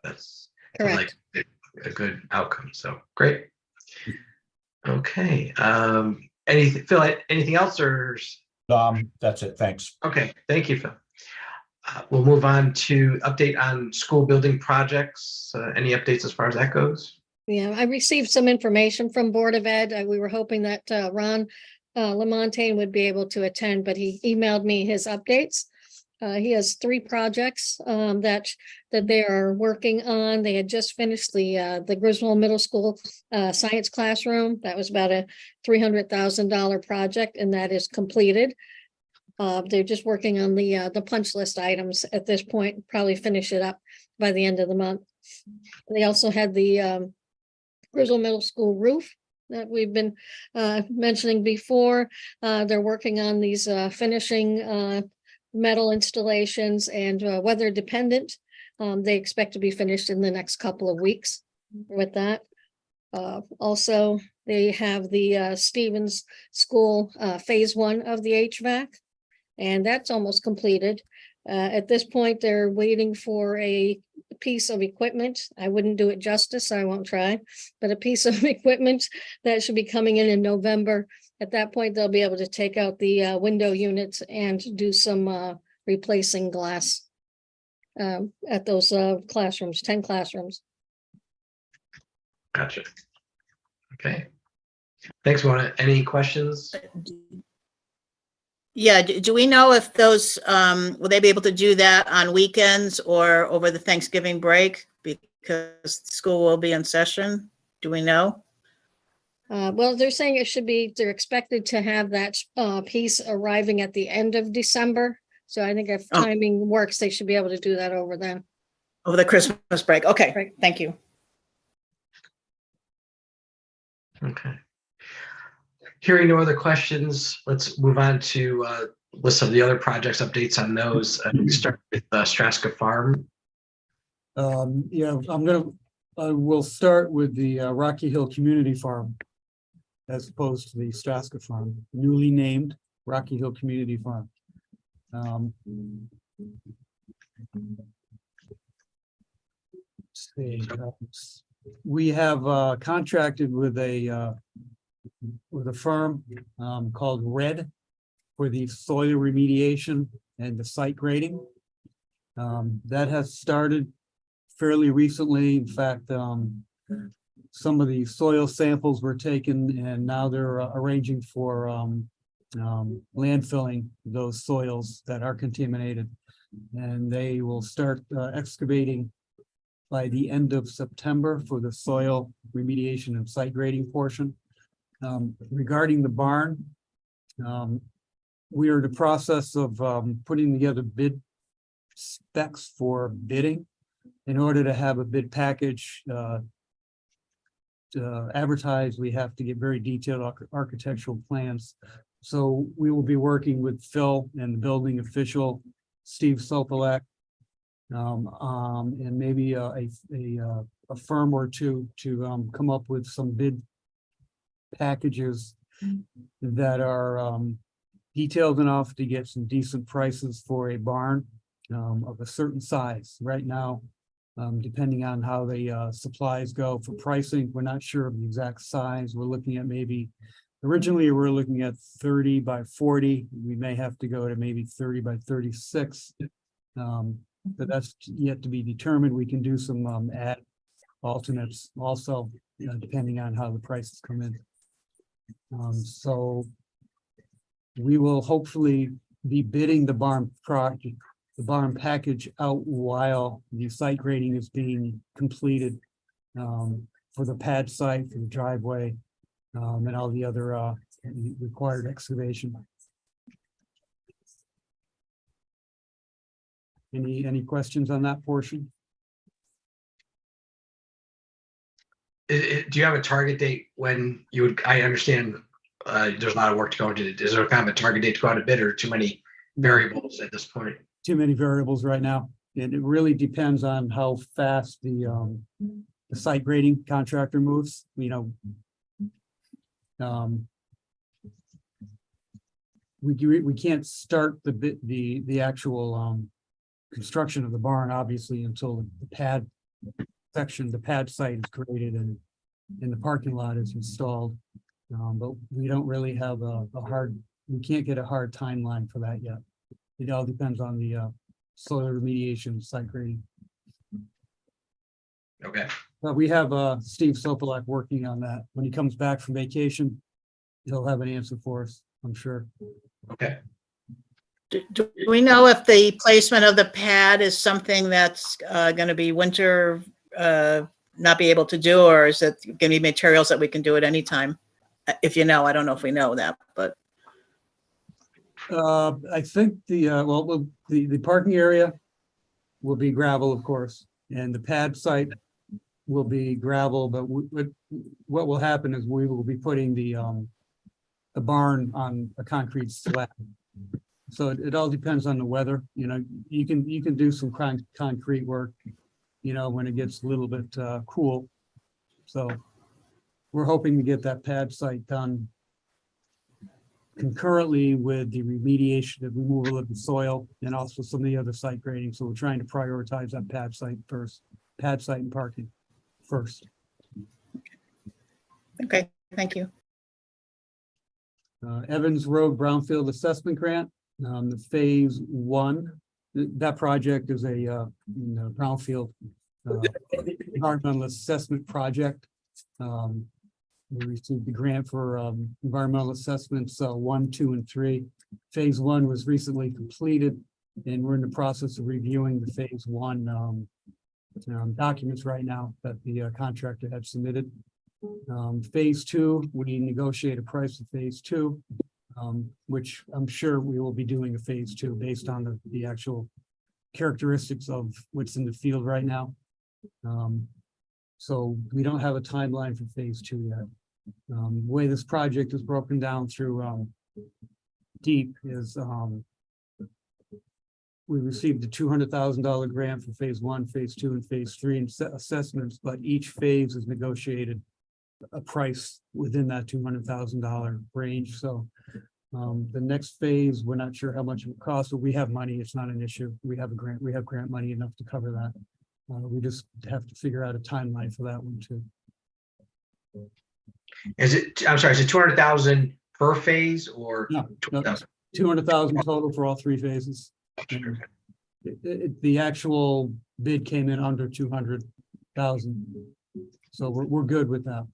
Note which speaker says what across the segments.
Speaker 1: That's sounds
Speaker 2: Correct.
Speaker 1: like a good outcome. So great. Okay. Anything, Phil, anything else or?
Speaker 3: That's it. Thanks.
Speaker 1: Okay, thank you, Phil. We'll move on to update on school building projects. Any updates as far as that goes?
Speaker 2: Yeah, I received some information from Board of Ed. We were hoping that Ron Lamontagne would be able to attend, but he emailed me his updates. He has 3 projects that they are working on. They had just finished the Griswold Middle School science classroom. That was about a $300,000 project, and that is completed. They're just working on the punch list items at this point, probably finish it up by the end of the month. They also had the Griswold Middle School roof that we've been mentioning before. They're working on these finishing metal installations and weather dependent. They expect to be finished in the next couple of weeks with that. Also, they have the Stevens School phase 1 of the HVAC, and that's almost completed. At this point, they're waiting for a piece of equipment. I wouldn't do it justice, so I won't try, but a piece of equipment that should be coming in November. At that point, they'll be able to take out the window units and do some replacing glass at those classrooms, 10 classrooms.
Speaker 1: Gotcha. Okay. Thanks, Mona. Any questions?
Speaker 4: Yeah, do we know if those, will they be able to do that on weekends or over the Thanksgiving break? Because school will be in session. Do we know?
Speaker 2: Well, they're saying it should be, they're expected to have that piece arriving at the end of December. So I think if
Speaker 4: Oh.
Speaker 2: timing works, they should be able to do that over then.
Speaker 4: Over the Christmas break. Okay,
Speaker 2: Right.
Speaker 4: thank you.
Speaker 1: Okay. Hearing no other questions, let's move on to list of the other projects, updates on those. We start with Straska Farm.
Speaker 5: Yeah, I will start with the Rocky Hill Community Farm as opposed to the Straska Farm, newly named Rocky Hill Community Farm. Let's see, we have contracted with a firm called Red for the soil remediation and the site grading. That has started fairly recently. In fact, some of the soil samples were taken and now they're arranging for landfilling those soils that are contaminated. And they will start excavating by the end of September for the soil remediation and site grading portion. Regarding the barn, we are in the process of putting together bid specs for bidding in order to have a bid package advertised. We have to get very detailed architectural plans. So we will be working with Phil and the building official, Steve Sopelak, and maybe a firm or two to come up with some bid packages that are detailed enough to get some decent prices for a barn of a certain size. Right now, depending on how the supplies go for pricing, we're not sure of the exact size. We're looking at maybe, originally we're looking at 30 by 40. We may have to go to maybe 30 by 36. But that's yet to be determined. We can do some ad alternates also, depending on how the prices come in. So we will hopefully be bidding the barn project, the barn package out while the site grading is being completed for the pad site, for the driveway, and all the other required excavation. Any questions on that portion?
Speaker 1: Do you have a target date when you would, I understand there's a lot of work to go into it. Is there kind of a target date to go out to bid or too many variables at this point?
Speaker 5: Too many variables right now. And it really depends on how fast the site grading contractor moves, we can't start the actual construction of the barn, obviously, until the pad section, the pad site is created and the parking lot is installed. But we don't really have we can't get a hard timeline for that yet. It all depends on the soil remediation site grading.
Speaker 1: Okay,
Speaker 5: But we have Steve Sopelak working on that. When he comes back from vacation, he'll have an answer for us, I'm sure.
Speaker 1: okay.
Speaker 4: Do we know if the placement of the pad is something that's going to be winter, not be able to do, or is it going to be materials that we can do at any time? If you know, I don't know if we know that, but
Speaker 5: I think the parking area will be gravel, of course, and the pad site will be gravel, but what will happen is we will be putting the barn on a concrete slab. So it all depends on the weather, you know, you can do some concrete work, you know, when it gets a little bit cool. So we're hoping to get that pad site done concurrently with the remediation of removal of the soil and also some of the other site grading. So we're trying to prioritize that pad site first, pad site and parking first.
Speaker 4: okay, thank you.
Speaker 5: Evans Road Brownfield Assessment Grant, the phase 1. That project is a brownfield environmental assessment project. We received the grant for environmental assessments 1, 2, and 3. Phase 1 was recently completed, and we're in the process of reviewing the phase 1 documents right now that the contractor had submitted. Phase 2, we negotiate a price of phase 2, which I'm sure we will be doing a phase 2 based on the actual characteristics of what's in the field right now. So we don't have a timeline for phase 2 yet. The way this project is broken down through DEEP is we received a $200,000 grant for phase 1, phase 2, and phase 3 assessments, but each phase is negotiated a price within that $200,000 range. So the next phase, we're not sure how much it will cost, but we have money. It's not an issue. We have a grant. We have grant money enough to cover that. We just have to figure out a timeline for that one too.
Speaker 1: Is it 200,000 per phase or?
Speaker 5: No,
Speaker 1: 20,000?
Speaker 5: 200,000 total for all 3 phases.
Speaker 1: Okay.
Speaker 5: The actual bid came in under 200,000. So we're good with that.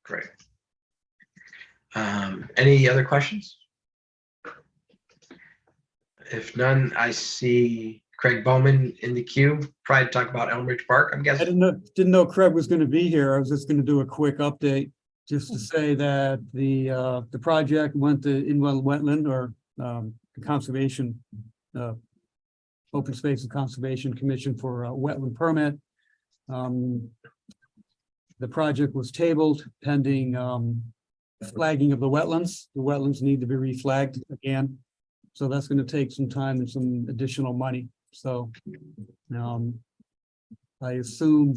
Speaker 1: Great. Any other questions? If none, I see Craig Bowman in the queue. Probably to talk about Elm Ridge Park, I'm
Speaker 5: I
Speaker 1: guessing.
Speaker 5: didn't know Craig was going to be here. I was just going to do a quick update, just to say that the project went to Inland Wetland or the Conservation Open Space and Conservation Commission for a wetland permit. The project was tabled pending flagging of the wetlands. The wetlands need to be reflagged again. So that's going to take some time and some additional money. So I assume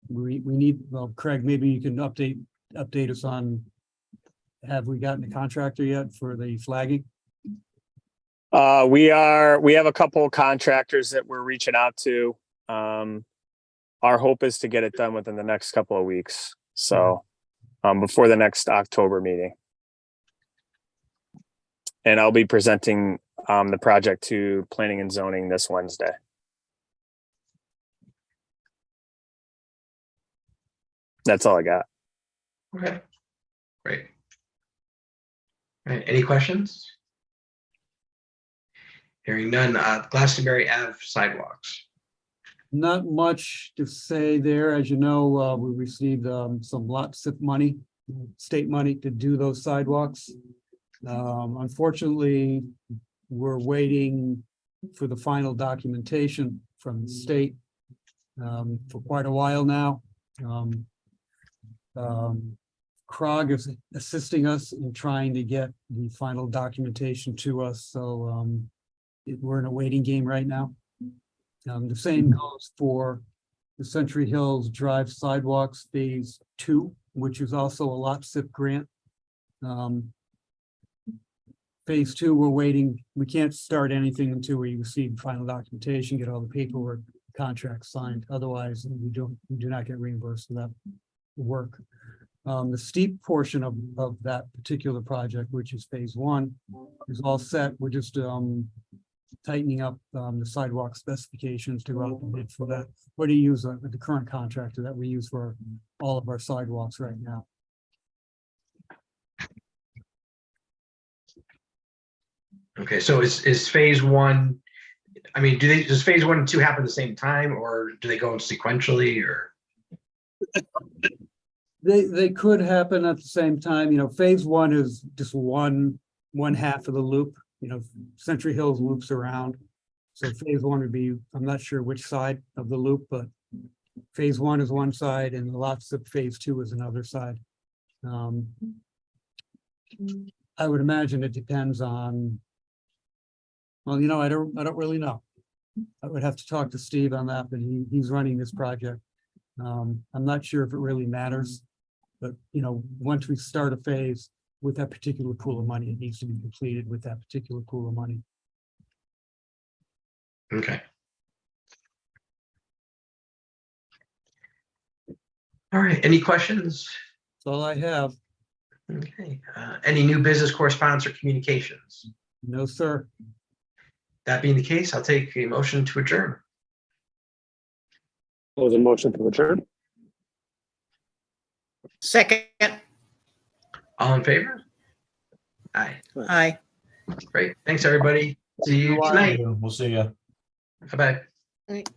Speaker 5: we need, well, Craig, maybe you can update us on, have we gotten a contractor yet for the flagging?
Speaker 6: We have a couple of contractors that we're reaching out to. Our hope is to get it done within the next couple of weeks. So, before the next October meeting. And I'll be presenting, the project to Planning and Zoning this Wednesday. That's all I got.
Speaker 1: Okay, great. All right, any questions? Hearing none, Glastonbury Ave sidewalks.
Speaker 5: Not much to say there. As you know, we received some lot SIP money, state money to do those sidewalks. Unfortunately, we're waiting for the final documentation from the state for quite a while now. CROG is assisting us in trying to get the final documentation to us. So we're in a waiting game right now. The same goes for the Century Hills Drive Sidewalks Phase 2, which is also a lot SIP grant. phase two, we're waiting. We can't start anything until we receive final documentation, get all the paperwork, contracts signed. Otherwise, we do not get reimbursed for that work. The steep portion of that particular project, which is phase one, is all set. We're just tightening up the sidewalk specifications to go out and bid for that. What do you use the current contractor that we use for all of our sidewalks right now?
Speaker 1: Okay, so is phase one, I mean, does phase one and two happen at the same time, or do they go in sequentially, or?
Speaker 5: They could happen at the same time. You know, phase one is just one half of the loop. You know, Century Hills loops around. So phase one would be, I'm not sure which side of the loop, but phase one is one side and lots of phase two is another side. I would imagine it depends on, well, you know, I don't really know. I would have to talk to Steve on that, but he's running this project. I'm not sure if it really matters, but you know, once we start a phase with that particular pool of money, it needs to be completed with that particular pool of money.
Speaker 1: Okay. All right, any questions?
Speaker 5: That's all I have.
Speaker 1: Okay, any new business correspondence or communications?
Speaker 5: No, sir.
Speaker 1: That being the case, I'll take a motion to adjourn.
Speaker 6: Was a motion to adjourn?
Speaker 4: Second,
Speaker 1: All in favor? Aye,
Speaker 4: aye.
Speaker 1: great. Thanks, everybody. See you tonight.
Speaker 3: We'll see you.
Speaker 1: Bye-bye.
Speaker 2: Right.